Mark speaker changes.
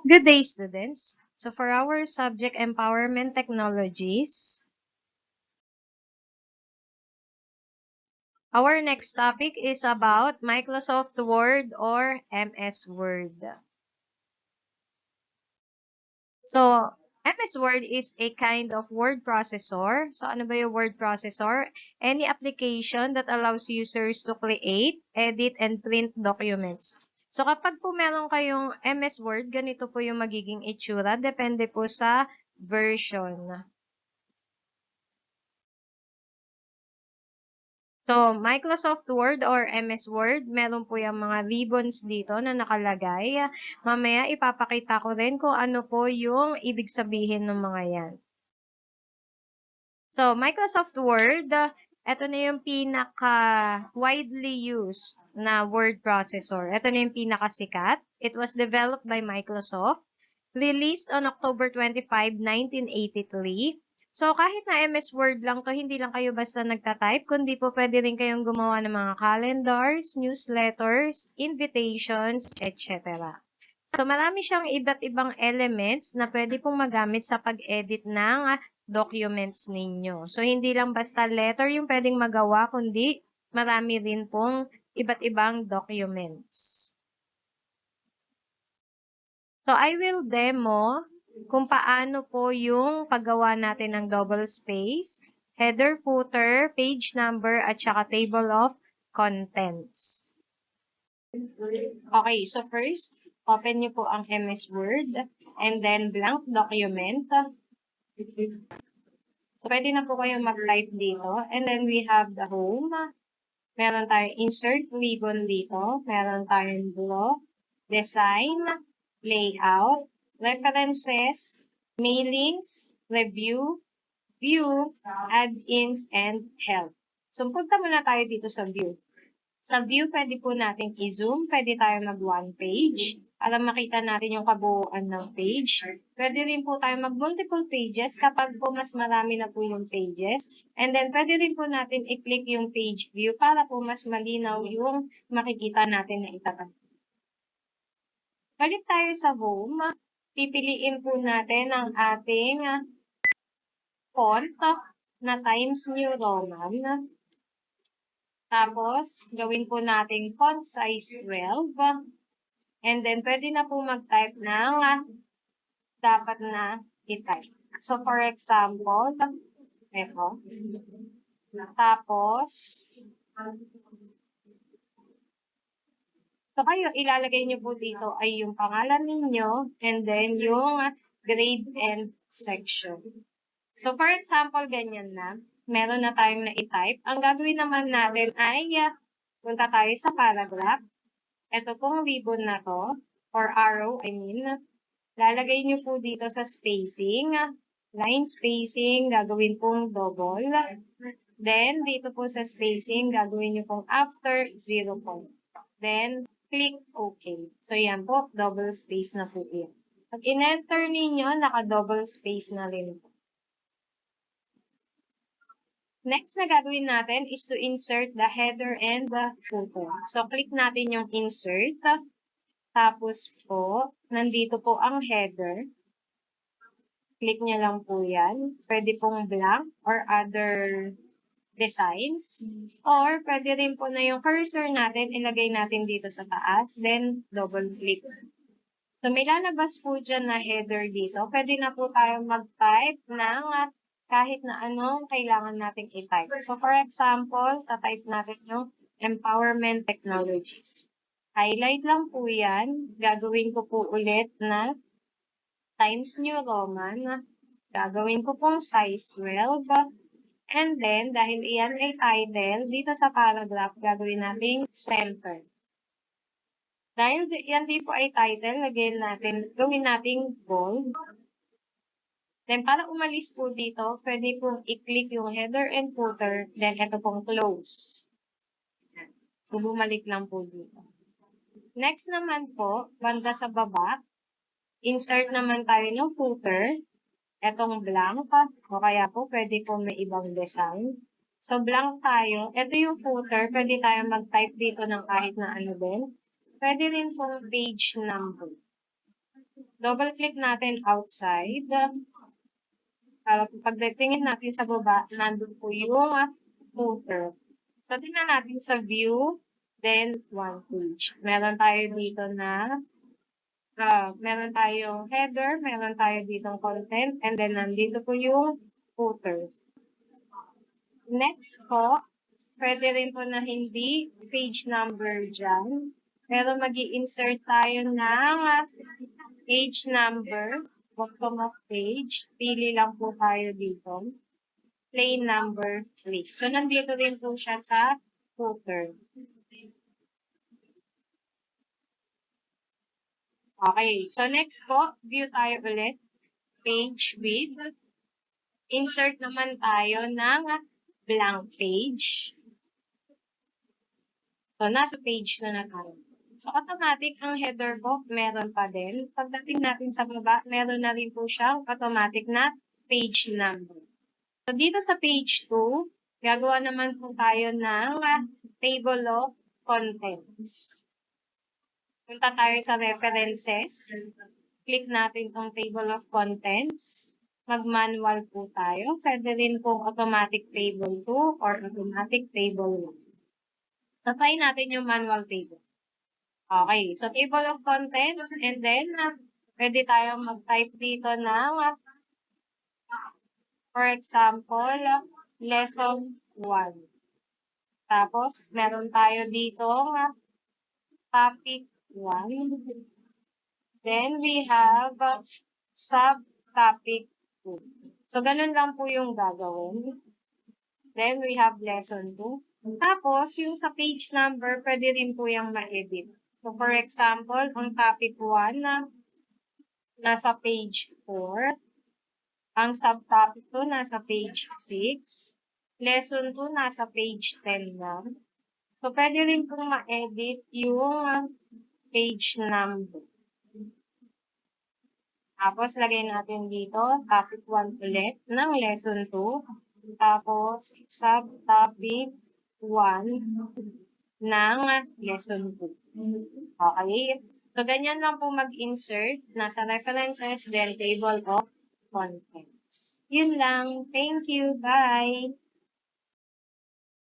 Speaker 1: Good day, students. So for our subject, Empowerment Technologies, our next topic is about Microsoft Word or MS Word. So, MS Word is a kind of word processor. So, ano ba yung word processor? Any application that allows users to create, edit, and print documents. So, kapag po meron kayong MS Word, ganito po yung magiging itsura. Depende po sa version. So, Microsoft Word or MS Word, meron po yung mga ribbons dito na nakalagay. Mamaya ipapakita ko rin kung ano po yung ibig sabihin ng mga yan. So, Microsoft Word, ito na yung pinaka-widely used na word processor. Ito na yung pinakasikat. It was developed by Microsoft, released on October 25, 1983. So, kahit na MS Word lang to, hindi lang kayo basta nagtatype, kundi po pwede rin kayong gumawa ng mga calendars, newsletters, invitations, etc. So, marami siyang iba't ibang elements na pwede pong magamit sa pag-edit ng documents ninyo. So, hindi lang basta letter yung pwedeng magawa, kundi marami rin pong iba't ibang documents. So, I will demo kung paano po yung paggawa natin ng double space, header, footer, page number, at saka table of contents. Okay, so first, open nyo po ang MS Word and then blank document. So, pwede na po kayo mag-type dito. And then we have the home. Meron tayong insert ribbon dito. Meron tayong block, design, layout, references, mailings, review, view, add-ins, and help. So, punta muna tayo dito sa view. Sa view, pwede po natin i-zoom. Pwede tayo mag-one page para makita natin yung kabuuan ng page. Pwede rin po tayo mag-multiple pages kapag po mas marami na po yung pages. And then, pwede rin po natin i-click yung page view para po mas malinaw yung makikita natin na itatag. Balik tayo sa home. Pipiliin po natin ang ating font na Times New Roman. Tapos, gawin po natin font size 12. And then, pwede na po mag-type ng dapat na i-type. So, for example, ito. Tapos, so kayo, ilalagay nyo po dito ay yung pangalan ninyo and then yung grade and section. So, for example, ganyan na. Meron na tayong na-type. Ang gagawin naman natin ay punta tayo sa paragraph. Ito pong ribbon na to, or arrow, lalagay nyo po dito sa spacing. Line spacing, gagawin pong double. Then, dito po sa spacing, gagawin nyo pong after 0 point. Then, click OK. So, yan po, double space na po yan. Pag in-enter ninyo, naka-double space na rin po. Next na gagawin natin is to insert the header and the footer. So, click natin yung insert. Tapos po, nandito po ang header. Click nyo lang po yan. Pwede pong blank or other designs. Or, pwede rin po na yung cursor natin, ilagay natin dito sa taas. Then, double click. So, may lalabas po dyan na header dito. Pwede na po tayo mag-type ng kahit na anong kailangan natin i-type. So, for example, ta-type natin yung Empowerment Technologies. Highlight lang po yan. Gagawin ko po ulit na Times New Roman. Gagawin ko pong size 12. And then, dahil iyan ay title, dito sa paragraph, gagawin natin center. Dahil yan din po ay title, gawin natin bold. Then, para umalis po dito, pwede pong i-click yung header and footer, then ito pong close. So, bumalik lang po dito. Next naman po, banda sa baba, insert naman tayo ng footer. Etong blank, o kaya po pwede po may ibang design. So, blank tayo. Ito yung footer, pwede tayo mag-type dito ng kahit na ano din. Pwede rin pong page number. Double-click natin outside. Para pagdatingin natin sa baba, nandun po yung footer. So, tingnan natin sa view, then one page. Meron tayo dito na meron tayong header, meron tayo ditong content, and then nandito po yung footer. Next po, pwede rin po na hindi page number dyan. Pero mag-i-insert tayo ng page number, bottom of page. Pili lang po tayo dito. Plain number 3. So, nandito rin po siya sa footer. Okay. So, next po, view tayo ulit. Page width. Insert naman tayo ng blank page. So, nasa page na tayo. So, automatic ang header po, meron pa din. Pagdating natin sa baba, meron na rin po siyang automatic na page number. So, dito sa page 2, gagawa naman po tayo ng table of contents. Punta tayo sa references. Click natin tong table of contents. Mag-manual po tayo. Pwede rin pong automatic table 2 or automatic table 1. So, try natin yung manual table. Okay. So, table of contents. And then, pwede tayong mag-type dito ng, for example, lesson 1. Tapos, meron tayo dito topic 1. Then, we have subtopic 2. So, ganun lang po yung gagawin. Then, we have lesson 2. Tapos, yung sa page number, pwede rin po yung ma-edit. So, for example, ang topic 1 na nasa page 4. Ang subtopic 2 nasa page 6. Lesson 2 nasa page 10 na. So, pwede rin pong ma-edit yung page number. Tapos, lagay natin dito, topic 1 ulit ng lesson 2. Tapos, subtopic 1 ng lesson 2. Okay? So, ganyan lang po mag-insert. Nasa references, then table of contents. Yun lang. Thank you. Bye!